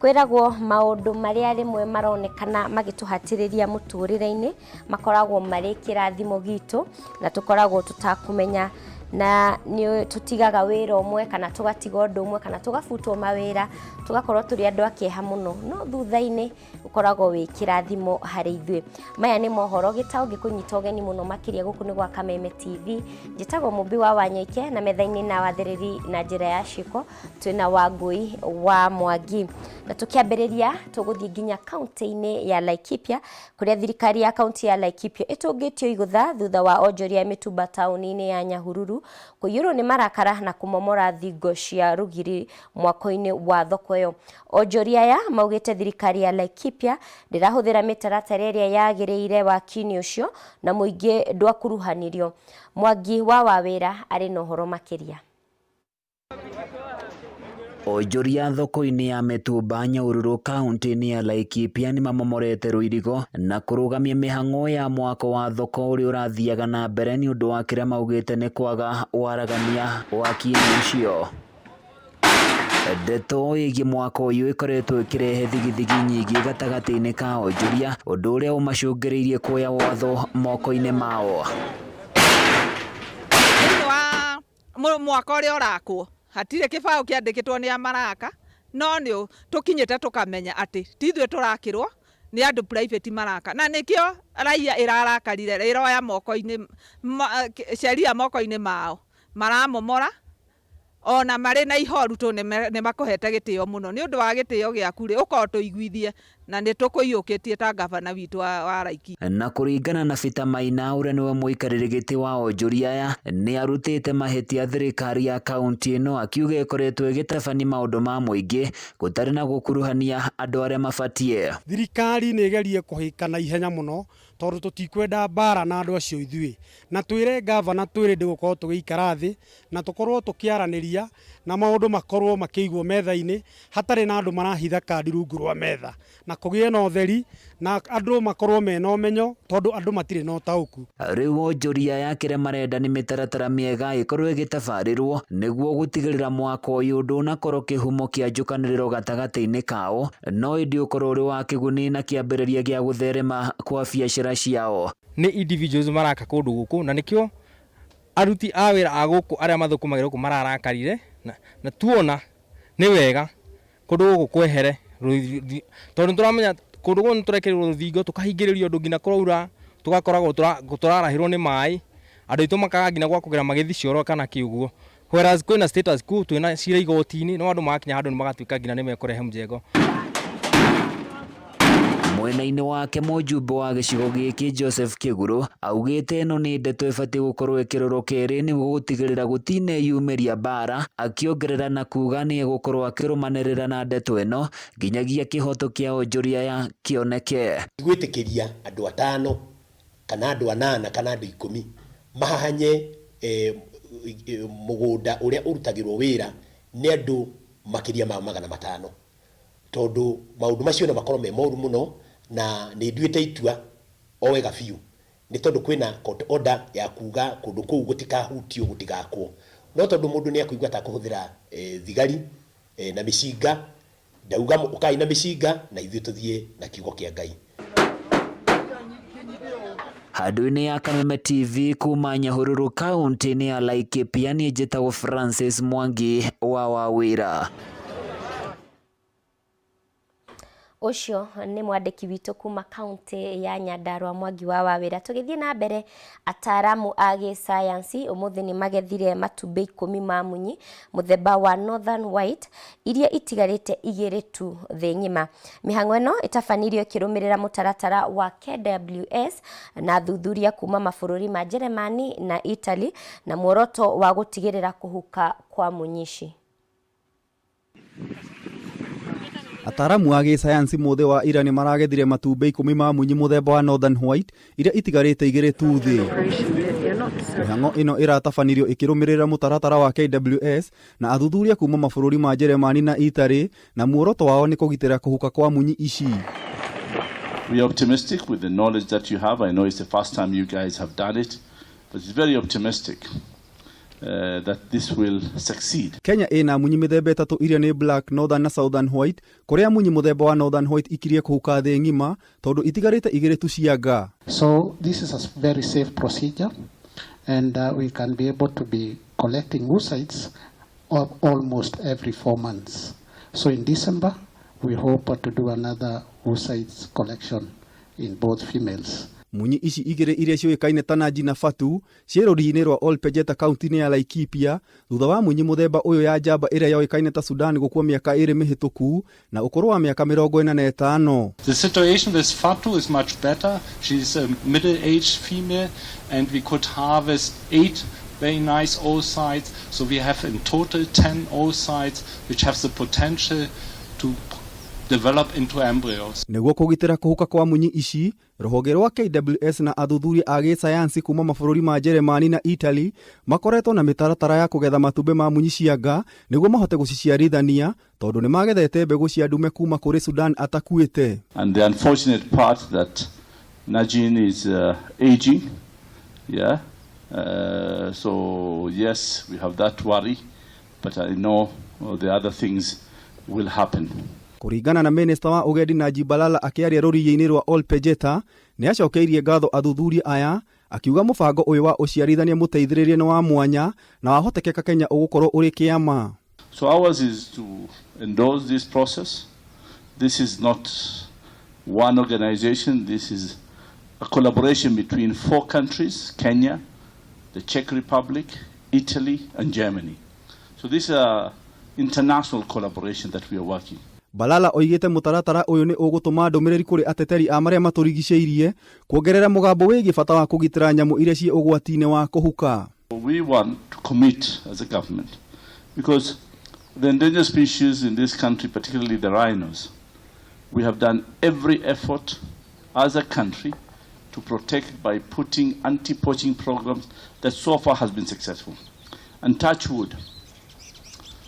kwiragwo maundu maria rimwe maronekana magituhatiriria muturire-ini makoragwo mari kirathimo gitu na tukoragwo tutakumenya na ni tutigaga wira umwe kana tugatiga undu umwe kana tugafutwo mawira tugakorwo turi andu akieha muno no thutha-ini ukoragwo wi kirathimo hari ithue. Maya ni mohoro gitao gikunyita ugeni muno makiria guku ni gwa Kameme TV. Njitagwo Mumbi wa Wanyoike na metha-ini na wathiriri na njira ya ciko twina Wangui wa Mwangi. Na tukiambiriria tuguthii nginya kaunti-ini ya Laikipia kuria thirikari ya kaunti ya Laikipia itungitio igutha thutha wa onjoria mitumba tauni-ini ya Nyahururu kuyuru ni marakara na kumomora thingo cia rugiri mwako-ini wa thoko yo. Onjoria ya maugite thirikari ya Laikipia ndirahuthira mitaratara iria yagiriire waki-ini ucio na muingi ndwakuruhanirio. Mwangi wa Wawira ari na uhoro makiria. Onjoria thoko-ini ya mitumba Nyahururu kaunti-ini ya Laikipia ni mamomorete ruirigo na kurugamia mihang'o ya mwako wa thoko uri urathiaga na mbere ni undu wa kiria maugite ni kwaga waragania waki-ini ucio. Ndeto igi mwako uyu ikoretwo ikirehe thigithigi nyingi gatagati-ini ka onjoria undu uria umacungiriirie kuoya watho moko-ini mao. Mwaka uria urakwo hatire kibao kiandikitwo ni amaraka no ni tukinyite tukamenya ati tithwe turakirwo ni andu private maraka na nikio raia irarakarire iroya moko-ini sheria moko-ini mao maramomora ona mari na ihoru tu ni makuhete gitio muno ni undu wa gitio giaku ri uko tuiguithie na ni tukuyukitie ta gavana witu wa Laikipia. Na kuringana na Bita Maina uria niwe muikariri giti wa onjoria aya ni arutite mahitia thirikari ya kaunti ino akiuga ikoretwo igitabania maundu ma muingi gutari na gukuruhania andu aria mabatie. Thirikari ni igerie kuhika na ihenya muno tondu tutikwenda bara na andu acio ithui na twire gavana twire ndigukorwo tugiikara thi na tukorwo tukiaraniria na maundu makorwo makiigwo metha-ini hatari na andu marahitha kandi rungu rwa metha na kugie na utheri na andu makorwo mena umenyo tondu andu matire na utauku. Riu onjoria ya kiria marenda ni mitaratara miega ikorwo igitabarirwo niguo gutigirira mwako uyu ndunakorwo kihumo kia njukaniriro gatagati-ini kao no indi ukorwo uri wa kiguni na kiambiriria gia gutherema kwa biacara ciao. Ni individuals maraka kundu guku na nikio aruti a wira a guku aria mathukumagira guku mararakarire na tuona ni wega kundu guku kwehere tondu turamenya kundu guku turekerirwo ruthingo tukahingiririo undu ngina kuraura tugakoragwo turarahirwo ni mai andu itu makaga ngina gwa kugira magithi cioro kana kiuguo whereas kwina status quo twina cira igoti-ini no andu magakinya handu ni magatuika ngina ni mekurehe mjengo. Mwena-ini wake mujumbe wa gicigo giki Joseph Kiguru augite ino ni ndeto ibati gukorwo ikiroro keri ni gutigirira gutine yumiria bara akiongerera na kuga ni gukorwo akirumanirira na ndeto ino nginyagia kihoto kia onjoria ya kioneke. Gwitikiria andu 5 kana andu 8 kana andu 10 mahanye mugunda uria urutagirwo wira ni andu makiria ma 500 tondu maundu macio na makorwo me moru muno na ni nduite itua o wega biu ni tondu kwina court order ya kuga kundu kuu gutikahutio gutigakwo no tondu mundu ni akuigwa ta kuhuthira thigari na mishinga ndauga ukai na mishinga na ithuĩ tuthie na kiugo kia Ngai. Handu-ini ya Kameme TV kuma Nyahururu kaunti-ini ya Laikipia ni njitagwo Francis Mwangi wa Wawira. Ucio ni mwandiki witu kuma kaunti ya Nyandarua Mwangi wa Wawira. Tugithie na mbere ataramu a gisayansi umuthi ni magethire matumbi 10 ma munyi muthemba wa Northern White iria itigarite igiri tu thi ngima. Mihang'o ino itabanirio kirumirira mutaratara wa KWS na thuthuria kuma mabururi ma Jeremani na Italy na muoroto wa gutigirira kuhuka kwa munyici. Ataramu a gisayansi mothe wa ira ni maragethire matumbi 10 ma munyi muthemba wa Northern White iria itigarite igiri tu thi. Mihang'o ino iratabanirio ikirumirira mutaratara wa KWS na athuthuria kuma mabururi ma Jeremani na Italy na muoroto wao ni kugitira kuhuka kwa munyi ici. We are optimistic with the knowledge that you have. I know it's the first time you guys have done it, but it's very optimistic that this will succeed. Kenya ina munyi mithemba itatu iria ni black, northern na southern white, kuria munyi muthemba wa northern white ikirie kuhuka thi ngima tondu itigarite igire tu cianga. So this is a very safe procedure, and we can be able to be collecting oocytes almost every 4 months. So in December, we hope to do another oocytes collection in both females. Munyi ici igire iria ciuikaine ta Naji na Fatu ciirori-ini rwa Olpejeta kaunti-ini ya Laikipia thutha wa munyi muthemba uyu ya njamba iria yoikaine ta Sudan gukua miaka 2 mihituku na ukuru wa miaka 45. The situation with Fatu is much better. She's a middle-aged female and we could harvest 8 very nice oocytes. So we have in total 10 oocytes which have the potential to develop into embryos. Niguo kugitira kuhuka kwa munyi ici, ruhonge rwa KWS na athuthuria a gisayansi kuma mabũrũri ma Jeremani na Italy makoretwo na mitaratara ya kugetha matumbe ma munyi cianga niguo mahote guciciarithania tondu ni magethete mbegu cia ndume kuma kuri Sudan atakuite. And the unfortunate part that Najin is aging. Yeah. So yes, we have that worry, but I know the other things will happen. Kuringana na Minister wa Ugendi Najib Balala akiaria rũriĩ-inĩ rwa Olpejeta ni acokeirie ngatho athuthuria aya akiuga mũbango ũyũ wa ũciarithania mũteithĩrĩrie ni wa mwanya na wahotekeka Kenya ũgũkorwo ũrĩ kĩama. So ours is to endorse this process. This is not one organization. This is a collaboration between 4 countries: Kenya, the Czech Republic, Italy, and Germany. So this is an international collaboration that we are working. Balala oigite mutaratara uyu ni ugutuma ndumiriri kuri ateteri a maria maturigiceirie kuongerera mugambo wigi bata wa kugitira nyamu iria cie ugwati-ini wa kuhuka. We want to commit as a government because the endangered species in this country, particularly the rhinos, we have done every effort as a country to protect by putting anti-poaching programs that so far has been successful. And touch wood,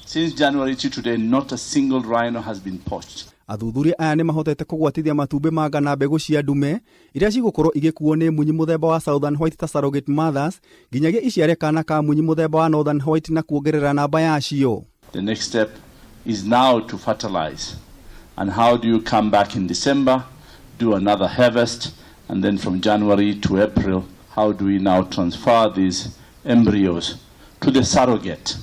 since January to today, not a single rhino has been poached. Athuthuria aya ni mahotete kugwatithia matumbe manga na mbegu cia ndume iria cigukorwo igikuo ni munyi muthemba wa Southern White ta surrogate mothers nginyagia iciare kana ka munyi muthemba wa Northern White na kuongerera namba yacio. The next step is now to fertilize. And how do you come back in December, do another harvest, and then from January to April, how do we now transfer these embryos to the surrogate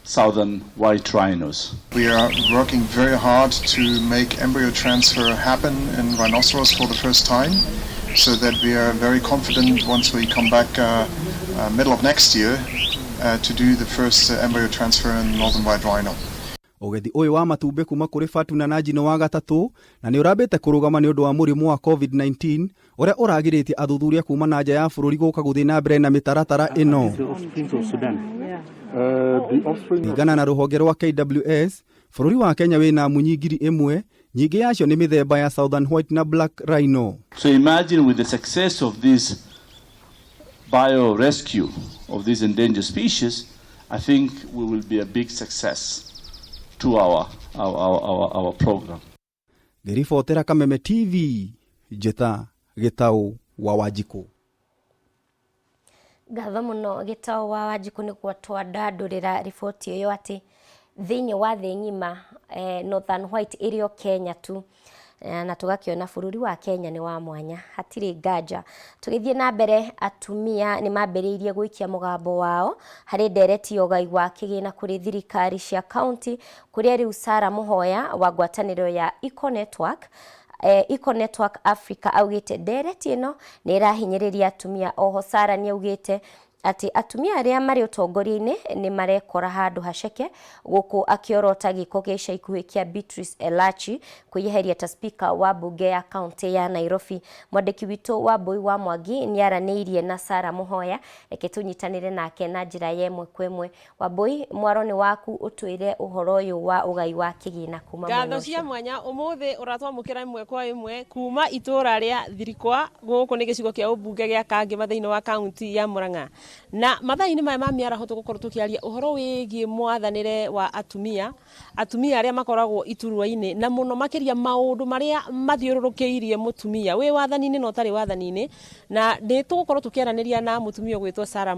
Southern White rhinos? We are working very hard to make embryo transfer happen in rhinoceros for the first time, so that we are very confident once we come back middle of next year to do the first embryo transfer in Northern White rhino. Ugethi uyu wa matumbe kuma kuri Fatu na Naji wa gatatu na ni urambite kurugama ni undu wa murimu wa COVID-19 uria uragiritie athuthuria kuma na nja ya bururi guka guthii na mbere na mitaratara ino. Ringana na ruhonge rwa KWS, bururi wa Kenya wina munyi 1,000, nyingi yacio ni mithemba ya Southern White na Black Rhino. So imagine with the success of this bio-rescue of these endangered species, I think we will be a big success to our program. Ngiribotera Kameme TV, Jeta Gitau wa Wanjiku. Gatho muno Gitau wa Wanjiku ni gwatwandandurira riboti iyo ati thiini wa thi ngima Northern White irio Kenya tu na tugakiona bururi wa Kenya ni wa mwanya hatiri nganja. Tugithie na mbere atumia ni mambiriirie guikia mugambo wao hari ndereti yogai wa kigina kuri thirikari cia county kuria riu Sara Muhoya wa ngwataniro ya Eco Network Africa augite ndereti ino ni irahinyiriria atumia. Oho Sara ni augite ati atumia aria mari utongoria-ini ni marekora handu haceke guku akiorota giko gica ikuhi kia Beatrice Elachi kuyeheria ta speaker wa bunge ya county ya Nairobi. Mwandiki witu wa Boi wa Mwangi ni araniirie na Sara Muhoya reke tunyitanire nake na njira yemwe kwemwe. Wa Boi mwaroni waku utwire uhoro uyu wa ugai wa kigina kuma mwanya gatho cia mwanya umuthi uratwamukira imwe kwa imwe kuma itura ria Thirikwa guku ni gicigo kia ubunge gia Kangema thiini wa county ya Murang'a. na mathaini maya ma miaraho tugukorwo tukiaria uhoro wigie mwathanire wa atumia aria makoragwo iturwa-ini na muno makiria maundu maria mathiururukiirie mutumia wi wathani-ini no tari wathani-ini na ndi tugukorwo tukiaraniria na mutumia gwitwo Sarah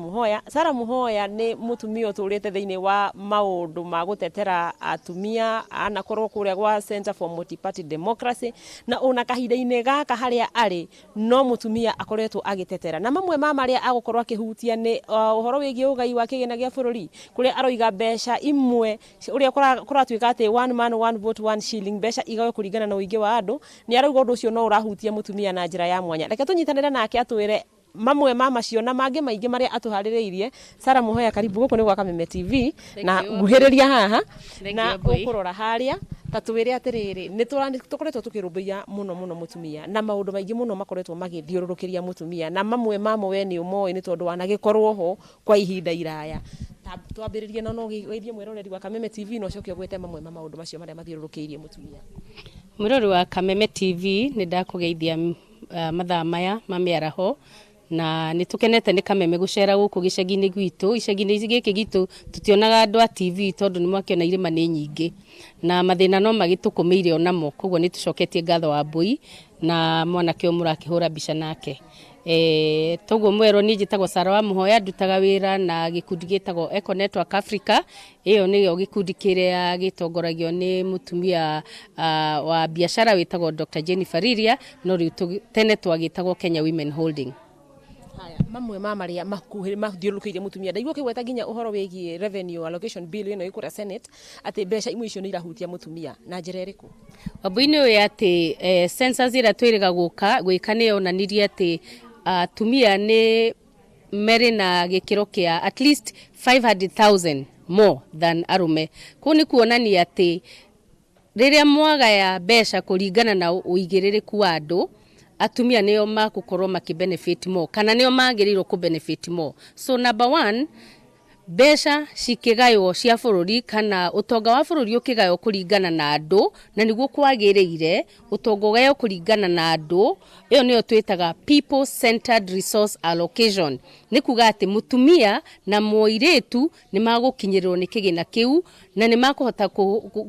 Muhoya ni mutumia uturite thiini wa maundu ma gutetera atumia anakorwo kuria gwa Center for Multi-Party Democracy na ona kahinda-ini gaka haria ari no mutumia akoretwo agitetera na mamwe ma maria agukorwo akihutia ni uhoro wigie ugai wa kigina gia bururi kuria aroiga mbeca imwe uria kuratuika ati one man one vote one shilling mbeca igawe kuringana na uingi wa andu ni arauga undu ucio no urahutia mutumia na njira ya mwanya reke tunyitanire nake atwire mamwe ma macio na mangi maingi maria atuhaririirie. Sarah Muhoya, karibu guku ni gwa Kameme TV na nguhiriria haha na ukurora haria tatwire atiriri ni tukoretwo tukirumbiria muno mutumia na maundu maingi muno makoretwo magithiururukiria mutumia na mamwe mamo we ni umoi ni tondu wanagikorwo ho kwa ihinda iraya. Twambiririe na no geithie mwiroreri wa Kameme TV no coke gwete mamwe ma maundu macio maria mathiururukiirie mutumia. Mwiroreri wa Kameme TV ni ndakugeithia mathaa maya ma miaraho na nitukenete ni Kameme gucera guku gicagi-ini gwitu icagi-ini giki gitu tutionaga andu a TV tondu ni mwakiona irima ni nyingi na mathina no magitukumiire onamo koguo ni tucoketie ngatho wa mbui na mwanake murakihura mbica nake toguo mwero ni njitagwo Sarah Muhoya ndutaga wira na gikundi gitagwo Eco Network Africa iyo niyo gikundi kiria gitongoragio ni mutumia wa biashara witagwo Dr. Jennifer Riria no riu tene twagitagwo Kenya Women Holding. Haya mamwe ma maria mathiururukiirie mutumia ndaigua kigweta nginya uhoro wigie revenue allocation bill ino ikuria Senate ati mbeca imwe icio ni irahutia mutumia na njira iriku wabui-ini uyu ati census ira twiriga gwika ni onanirie ati atumia ni meri na gikiro kia at least 500,000 more than arume ku ni kuonania ati riria mwaga ya mbeca kuringana na uigiririku wa andu atumia nio magukorwo makibenefit more kana nio magirirwo ku benefit more. So number 1 mbeca cikigayo cia bururi kana utonga wa bururi ukigayo kuringana na andu na niguo kwagiriire utonga ugayo kuringana na andu iyo niyo twitaga people centered resource allocation ni kuga ati mutumia na moiretu ni magukinyirwo ni kigina kiu na ni makuhota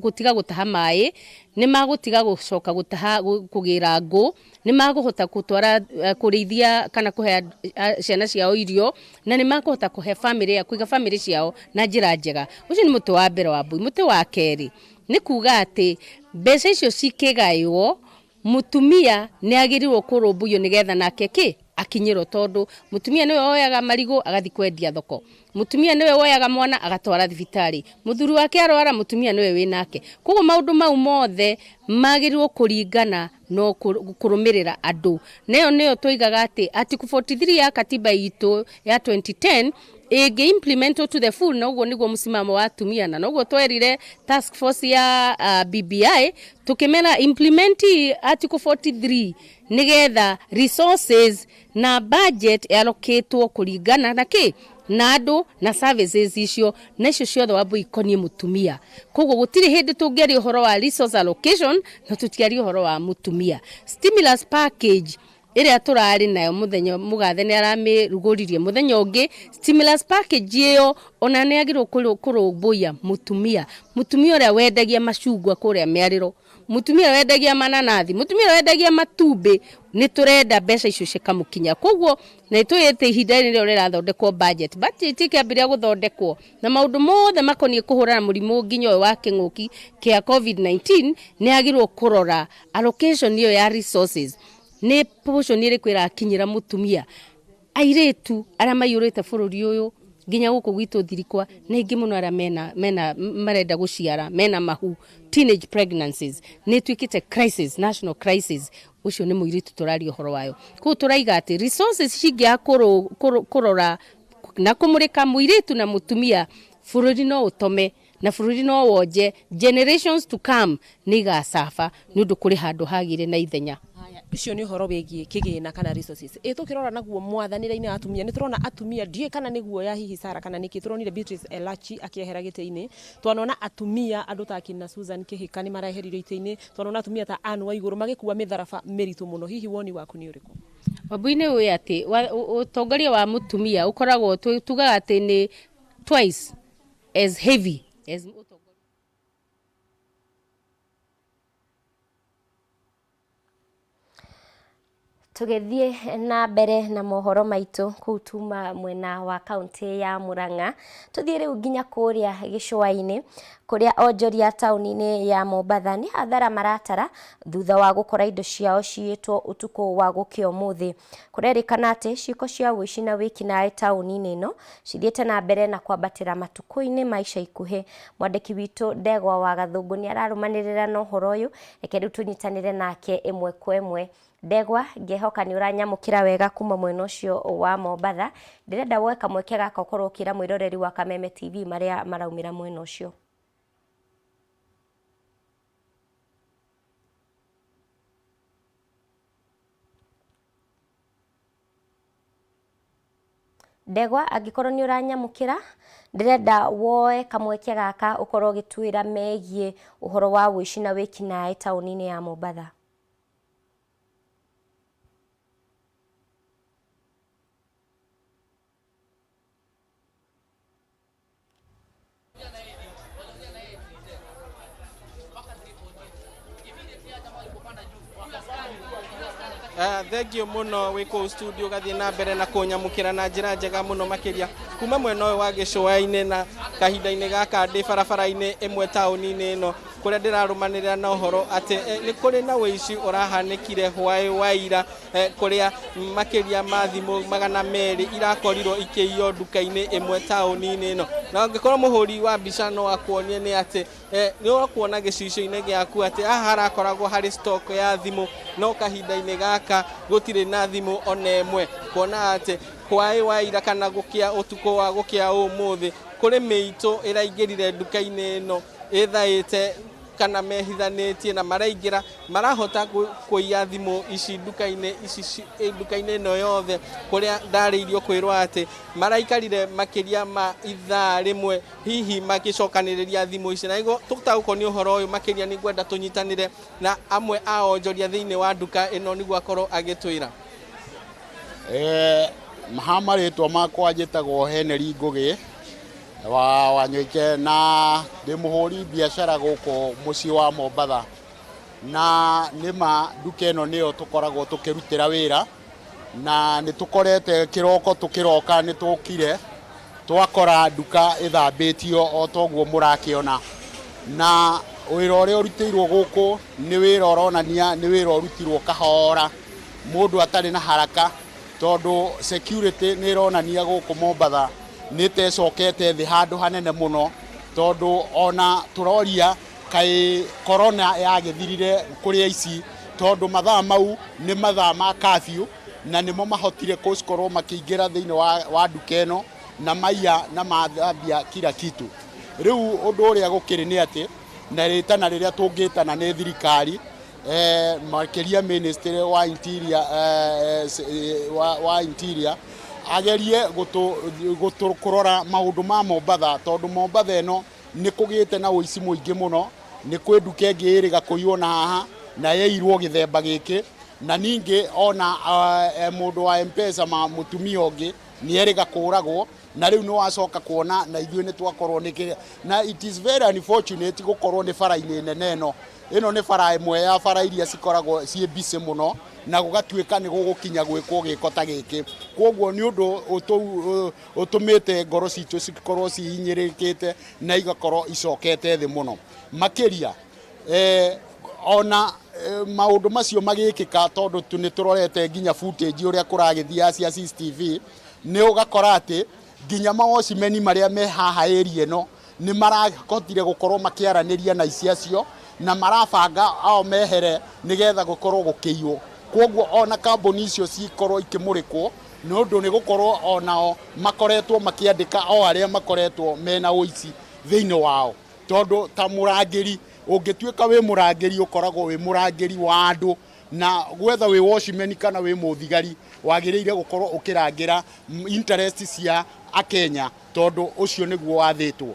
gutiga gutaha mai ni magutiga gucoka gutaha kugira ngo ni maguhota gutwara kurithia kana kuhe ciana ciao irio na ni makuhota kuhe family ya kuiga family ciao na njira njega. Ucio ni mutu wa mbere wa mbui. Mutu wa keri ni kuga ati mbeca icio cikigayo mutumia ni agirirwo kurumbuyo nigetha nake ki akinyiro tondu mutumia niwe oyaga marigo agathi kwendia thoko, mutumia niwe oyaga mwana agatwara thibitari, muthuri wake arwara mutumia niwe winake. Koguo maundu mau mothe magirirwo kuringana no kurumirira andu niyo twigaga ati Article 43 ya katiba itu ya 2010 ege implement to the full na ugo niguo musimamo wa atumia na ugo twerire task force ya BBI tukimena implement Article 43 nigetha resources na budget allocatwo kuringana na ki na andu na services icio na icio ciothe wambu ikonie mutumia. Koguo gutiri hindi tungeri uhoro wa resource allocation na tutiari uhoro wa mutumia. Stimulus package iria turari nayo muthenya mugathe ni aramiruguririe muthenya ungi stimulus package iyo ona ni agirwo kurumbuya mutumia uria wendagia macungwa kuria miariro, mutumia wendagia mananathi, mutumia wendagia matumbi ni turenda mbeca icio cikamukinya. Koguo na ituyete ihinda ri rirathondekwo budget ikiambiria guthondekwo na maundu mothe makonie kuhurana murimu nginyo wa king'uki kia COVID-19 ni agirwo kurora allocation iyo ya resources ni portion iri kwira kinyira mutumia airetu ara mayurite bururi uyu nginya guku gwitu thirikwa na ingi muno ara mena marenda guciara mena mahu teenage pregnancies ni twikite crisis, national crisis. Ucio ni muiritu turari uhoro wayo ku turaiga ati resources cingia kurora na kumurika muiritu na mutumia bururi no utome na bururi no wonje generations to come niga safa nundu kuri handu hagire na ithenya. Icio ni uhoro wigie kigina kana resources tukirora naguo mwathanire-ini atumia ni turona atumia ndie kana niguo ya hihi Sarah kana niki turonire Beatrice Elachi akiehera gite-ini twanona atumia andu ta kina Susan Kihika ni maraherire ite-ini twanona atumia ta Anne wa iguru magikuwa mitharaba meritu muno hihi woni waku ni uriku? Wabuine we ati utongoria wa mutumia ukoragwo tugaga ati ni twice as heavy as tugithie na mbere na mohoro maitu kutuma mwena wa kaunti ya Murang'a tuthie riu nginya kuria gicua-ini kuria onjoria tauni-ini ya Mombatha ni hathara maratara thutha wa gukora indo ciao ciitwo utuku wa gukio muthi kurerikana ati ciiko cia wici na wikinae tauni-ini ino cithiete na mbere na kwambatira matuku-ini maisha ikuhi. Mwandiki witu Ndegwa wa Gathungu ni ararumanirira na uhoro uyu reke riu tunyitanire nake imwe kwa imwe. Ndegwa ngehoka ni uranyamukira wega kuma mwena ucio wa Mombatha ndirenda woe kamweke gaka ukorwo ukira mwiroreri wa Kameme TV maria maraumira mwena ucio. Ndegwa angikorwo ni uranyamukira ndirenda woe kamweke gaka ukorwo gitwira megie uhoro wa wici na wikinae tauni-ini ya Mombatha. Thank you muno wiko studio gathie na mbere na kunyamukira na njira njega muno makiria kuma mwena uyu wa gicua-ini na kahinda-ini gaka ndi barabara-ini imwe tauni-ini ino kuria ndirarumanirira na uhoro ati ni kuri na wici urahanikire hwai waira kuria makiria ma thimu 200 irakorirwo ikiio nduka-ini imwe tauni-ini ino na ngikorwo muhuri wa mbica no akuonie ni ati ni urakuona gicicio-ini giaku ati aha harakoragwo hari stock ya thimu no kahinda-ini gaka gutire na thimu ona imwe kuona ati hwai waira kana gukia utuko wa gukia umuthi kuri miito iraingirire nduka-ini ino ithaite kana mehithanitie na maraingira marahota kuiya thimu ici nduka-ini ino yothe kuria ndariirio kwirwa ati maraikarire makiria ma ithaa rimwe hihi magicokaniriria thimu ici na igo tutagukonia uhoro uyu makiria ni gwenda tunyitanire na amwe a onjoria thiini wa nduka ino niguo akorwo agitwira. Mahamarĩtwo makwa njĩtagwo Henry Ngugi wa Wanyoike na ndĩ mũhũri biacara gũkũ mũciĩ wa Mombatha na nĩma nduka ĩno nĩyo tũkoragwo tũkĩrutĩra wĩra na nĩ tũkorete kĩroko tũkĩroka nĩ tũkire twakora nduka ĩthambĩtio o toguo mũrakĩona na wĩra ũrĩa ũrutĩirwo gũkũ nĩ wĩra ũronania nĩ wĩra ũrutirwo kahora mũndũ atarĩ na haraka tondu security nĩ ĩronania gũkũ Mombatha nĩ tecokete thĩ handũ hanene mũno tondu ona tũroria kaĩ corona yagĩthirire kũrĩa ici tondu mathaa mau nĩ mathaa ma curfew na nĩmo mahotire gũkorwo makĩingĩra thĩinĩ wa nduka ĩno na maiya na mathambia kila kitu. Rĩu ũndũ ũrĩa gũkĩrĩ nĩ atĩ na rĩtana rĩrĩa tũngĩtana nĩ thirikari makiria ministry wa interior wa interior agerie kurora maundu ma Mombatha tondu Mombatha ino ni kugite na uici muingi muno ni kwi nduka ingi iriga kuiyo na haha na yeirwo githemba giki na ningi ona mundu wa M-Pesa ma mutumia ungi ni eriga kuragwo na riu ni wacoka kuona na ithuĩ ni twakorwo na it is very unfortunate gukorwo ni bara-ini nene ino ni bara imwe ya bara iria cikoragwo ciĩ busy muno na gũgatuĩka nĩ gũgũkinya gwĩkwo gĩko ta gĩkĩ kwoguo nĩ ũndũ ũtũmĩte ngoro citũ cikorwo cihinyĩrĩkĩte na igakorwo icokete thĩ mũno makĩria ona maũndũ macio magĩkĩka tondũ nĩ tũrorete nginya footage ũrĩa kũragĩthia cia CCTV nĩ ũgakora atĩ nginya mawocimeni marĩa me haha area ĩno nĩ marahotire gũkorwo makĩaranĩria na iciacio na marabanga ao mehere nigetha gukorwo gukĩiywo kwoguo ona kambuni icio cikorwo ikĩmũrĩkwo nĩ ũndũ nĩ gũkorwo onao makoretwo makĩandĩka o arĩa makoretwo mena ũici thĩinĩ wao tondu ta mũrangĩri ũngĩtuĩka wĩ mũrangĩri ũkoragwo wĩ mũrangĩri wa andũ na gwetha wĩ watchman kana wĩ mũthigari wagĩrĩire gũkorwo ũkĩrangĩra interest cia Akenya tondu ũcio nĩguo wathĩtwo.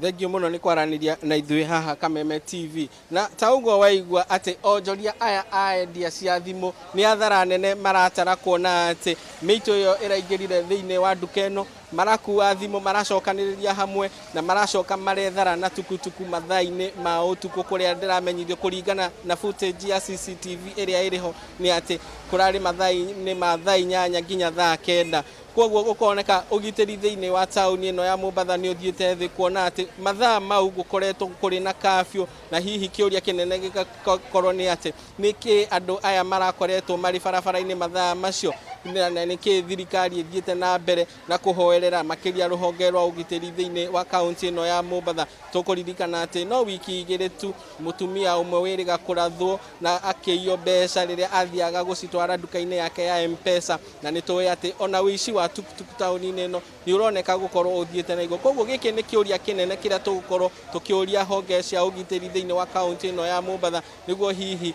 Thengio muno ni kwaraniria na ithui haha Kameme TV na ta uguo waigua ati onjoria aya aendia cia thimu ni athara nene maratara kuona ati miito yo iraingirire thiini wa nduka ino marakuwa thimu maracokaniriria hamwe na maracoka marethara na tukutuku mathaini ma utuku kuria ndiramenyithio kuringana na footage ya CCTV iria iriho ni ati kurari mathaini ma thaa 8 nginya thaa 9 koguo gukoneka ugitiri thiini wa tauni ino ya Mombatha ni uthiete thi kuona ati mathaa mau gukoretwo kuri na kafyu na hihi kiuria kinene gigakorwo ni ati niki andu aya marakoretwo mari barabara-ini mathaa macio na niki thirikari ithiete na mbere na kuhoerera makiria ruhonge rwa ugitiri thiini wa kaunti ino ya Mombatha tukuririkana ati no wiki igiri tu mutumia umwe wiriga kurathwo na akiyo mbeca riria athiaga gucitwara nduka-ini yake ya M-Pesa na nitui ati ona wici wa tukutuku tauni-ini ino ni uroneka gukorwo uthiete na iguru koguo giki ni kiuria kinene kiria tugukorwo tukiuria honge cia ugitiri thiini wa kaunti ino ya Mombatha niguo hihi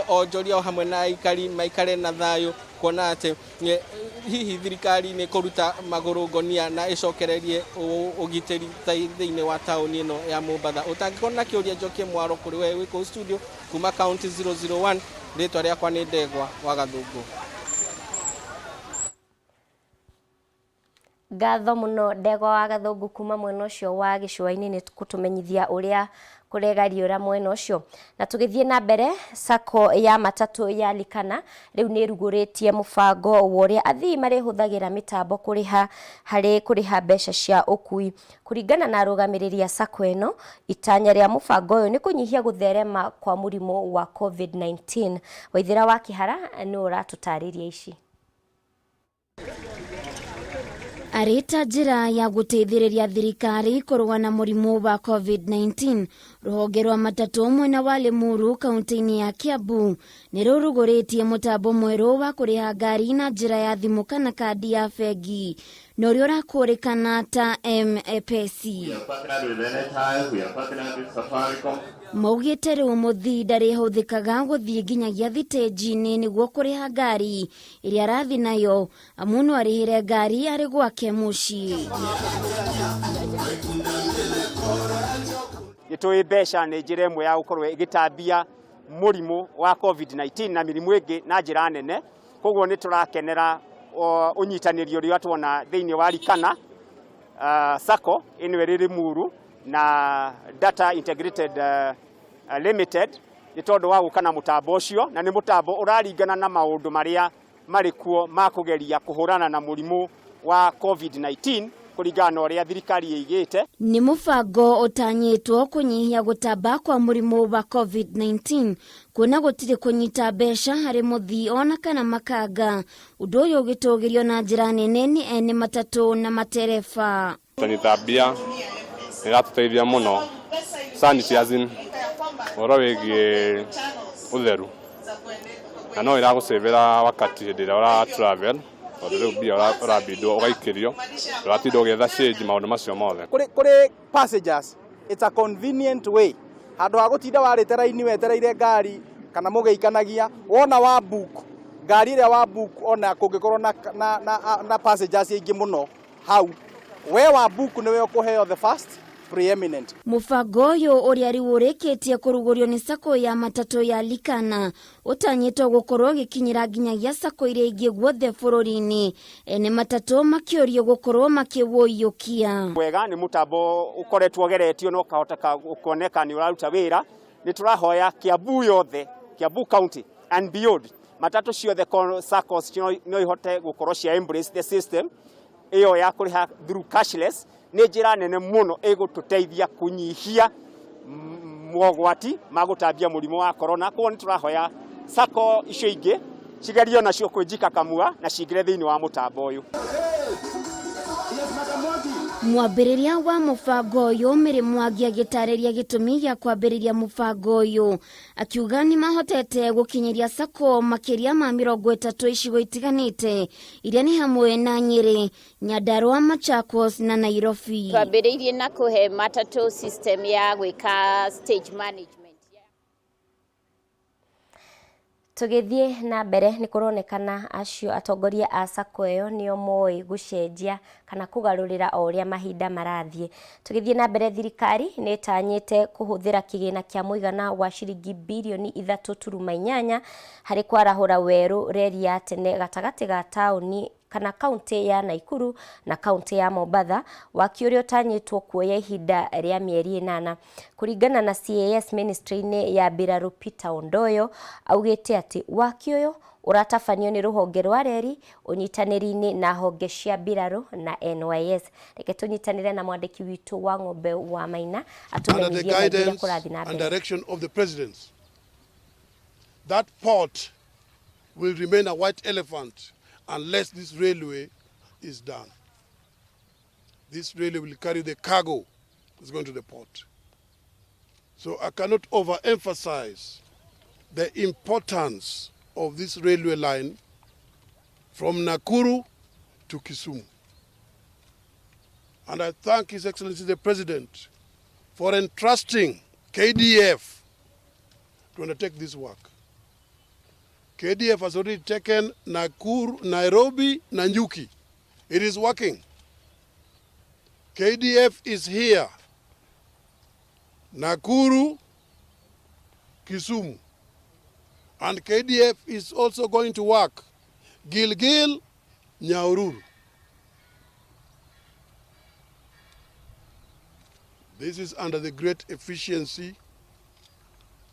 onjoria o hamwe na aikari maikare na thayo kuona ati hihi thirikari ni kuruta maguru ngonia na icokererie ugitiri thiini wa tauni ino ya Mombatha. Utangikona kiuria njokie mwaro kuri we wiko studio kuma county 001 ritwa riakwa ni Ndegwa wa Gathungu. Ngatho muno Ndegwa wa Gathungu kuma mwena ucio wa gicua-ini ni kutumenyithia uria kuregariura mwena ucio na tugithie na mbere sako ya matatu ya Likana riu ni ruguritie mubango wa uria athii mari huthagira mitambo kuriha hari kuriha mbeca cia ukui kuringana na rugamiriria sako eno itanya ria mubango uyu ni kunyihia gutherema kwa murimu wa COVID-19 Waithira wa Kihara ni uratutariria ici. Arita njira ya guteithiriria thirikari kurua na murimu wa COVID-19 ruhonge rwa matatu mwena wa Limuru kaunti-ini ya Kiambu ni ruruguritie mutambo mweru wa kuriha ngari na njira ya thimu kana kandi ya bengi no rio rakurikana ta M-Pesa. Maugite riu muthii ndari huthikaga guthii nginyagia thitĩnji-inĩ niguo kuriha ngari iria arathi nayo amu no arihire ngari ari gwake mucii. Gitui mbeca ni njira imwe ya gukorwo igitambia murimu wa COVID-19 na mirimu ingi na njira nene koguo ni turakenera unyitanĩri uria tuona thiini wa Likana sako ino iri Limuru na Data Integrated Limited ni tondu wa gukana mutambo ucio na ni mutambo uraringana na maundu maria mari kuo ma kugeria kuhurana na murimu wa COVID-19 kuringana uria thirikari igite. Ni mubango utanyitwo kunyihia gutamba kwa murimu wa COVID-19 kuona gutire kunyita mbeca hari muthii ona kana makanga undu uyu ugitugirio na njira nene ni ene matatu na matereba. Tanyitambia iratuteithia muno sanitizing oro wigi utheru na no iragusevera wakati ndira ora travel oro bia ora bido ogaikirio ratido getha change maundu macio mothe kuri passengers. It's a convenient way handu agutinda waritera-ini wetereire ngari kana mugeikanagia wona wa book ngari ria wa book ona kungikorwo na passengers ingi muno hau we wa book niwe ukuheo the first preeminent. Mubango uyu uria riurikitie kurugurio ni sako ya matatu ya Likana utanyitwo gukorwo gikinyira nginyagia sako iria ingi guothe bururi-ini ene matatu makiorio gukorwo makiwoiyukia. Wega ni mutambo ukoretwo geretio no kahoteka kuoneka ni uraruta wira ni turahoya Kiambu yothe Kiambu county and beyond matatu ciothe SACCOs no ihote gukorwo cia embrace the system iyo ya kuriha through cashless ni njira nene muno igututeithia kunyihia mogwati magutambia murimu wa corona kwa ni turahoya SACCO icio ingi cigerio nacio kwijika kamua na cingire thiini wa mutambo uyu. Mwambĩrĩria wa mũbango ũyũ Mirimu agĩtarĩria gĩtũmi gĩa kwambĩrĩria mũbango ũyũ akiuga nĩ mahotete gũkinyĩria SACCO makĩria ma 30 icigo itiganĩte iria nĩ hamwe na Nyeri, Nyandarua, Machakos na Nairobi. Twambĩrĩirie na kũhe matatu system ya gwĩka stage management. Tugithie na mbere ni kuronekana acio atongoria a SACCO ĩyo nĩo moĩ gucenjia kana kugarurira o ũrĩa mahinda marathie. Tugithie na mbere thirikari nĩ ĩtanyĩte kuhuthira kĩgĩna kĩa mũigana wa ciringi bilioni 3.8 harĩ kwarahũra werũ reri ya tene gatagati ga taũni kana kaunti ya Naikuru na kaunti ya Mombasa, waki ũrĩa ũtanyĩtwo kuoya ihinda rĩa mĩeri 8. Kũringana na CAS ministry-inĩ ya Mbirarũ Peter Ondoyo, augĩte atĩ waki ũyũ uratabanio nĩ rũhonge rwa reri ũnyitanĩri-inĩ na honge cia Mbirarũ na NYS. Reke tũnyitanĩre na mwandĩki witũ wa Ng'ombe wa Maina atumenyithie ũrĩa kũrathiĩ na mbere. And direction of the president, that port will remain a white elephant unless this railway is done. This railway will carry the cargo that's going to the port. So I cannot overemphasize the importance of this railway line from Nakuru to Kisumu. And I thank His Excellency the President for entrusting KDF to undertake this work. KDF has already taken Nakuru, Nairobi, Nanyuki. It is working. KDF is here. Nakuru, Kisumu. And KDF is also going to work Gilgil, Nyahururu. This is under the great efficiency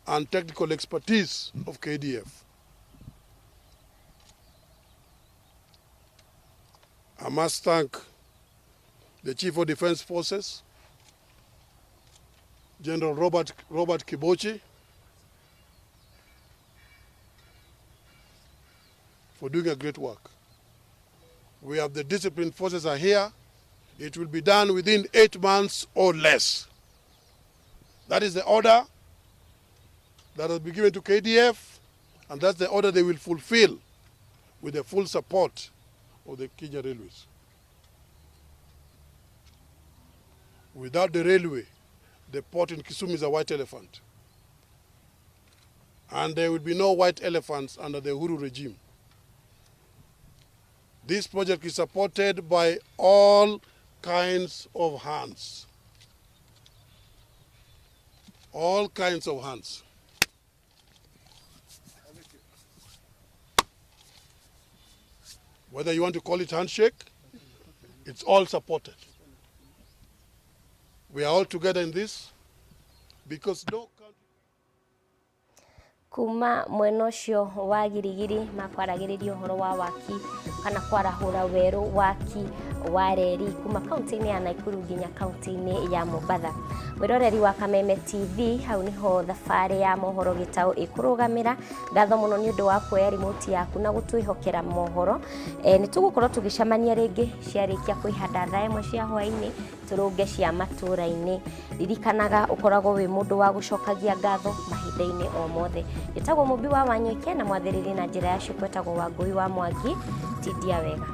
and technical expertise of KDF. I must thank the Chief of Defense Forces, General Robert Kibochi, for doing a great work. We have the disciplined forces are here. It will be done within 8 months or less. That is the order that has been given to KDF, and that's the order they will fulfill with the full support of the Kenya Railways. Without the railway, the port in Kisumu is a white elephant. And there will be no white elephants under the Uhuru regime. This project is supported by all kinds of hands. All kinds of hands. Whether you want to call it handshake, it's all supported. We are all together in this because no country... Kuma mwena ũcio wa girigiri makwaragĩrĩria ũhoro wa waki kana kwarahũra werũ waki wa reri kuma kaunti-inĩ ya Naikuru nginya kaunti-inĩ ya Mombasa. Mwĩroreri wa Kameme TV, hau niho thabarĩ ya mohoro gĩtaũ ĩkũrũgamĩra. Ngatho mũno nĩ ũndũ wa kuoya remote yaku na gũtwĩhokera mohoro. Nĩ tũgũkorwo tũgĩcemania rĩngĩ ciarĩkia kũihanda thaa ĩmwe cia hwaĩ-inĩ tũrũnge cia matũra-inĩ. Ririkanaga ũkoragwo wĩ mũndũ wa gũcokagia ngatho mahinda-inĩ o mothe. Njĩtagwo Mũmbi wa Wanyũike na mwathĩrĩri na njĩra ya ciugo kwetagwo Wangũi wa Mwangi. Tidia wega.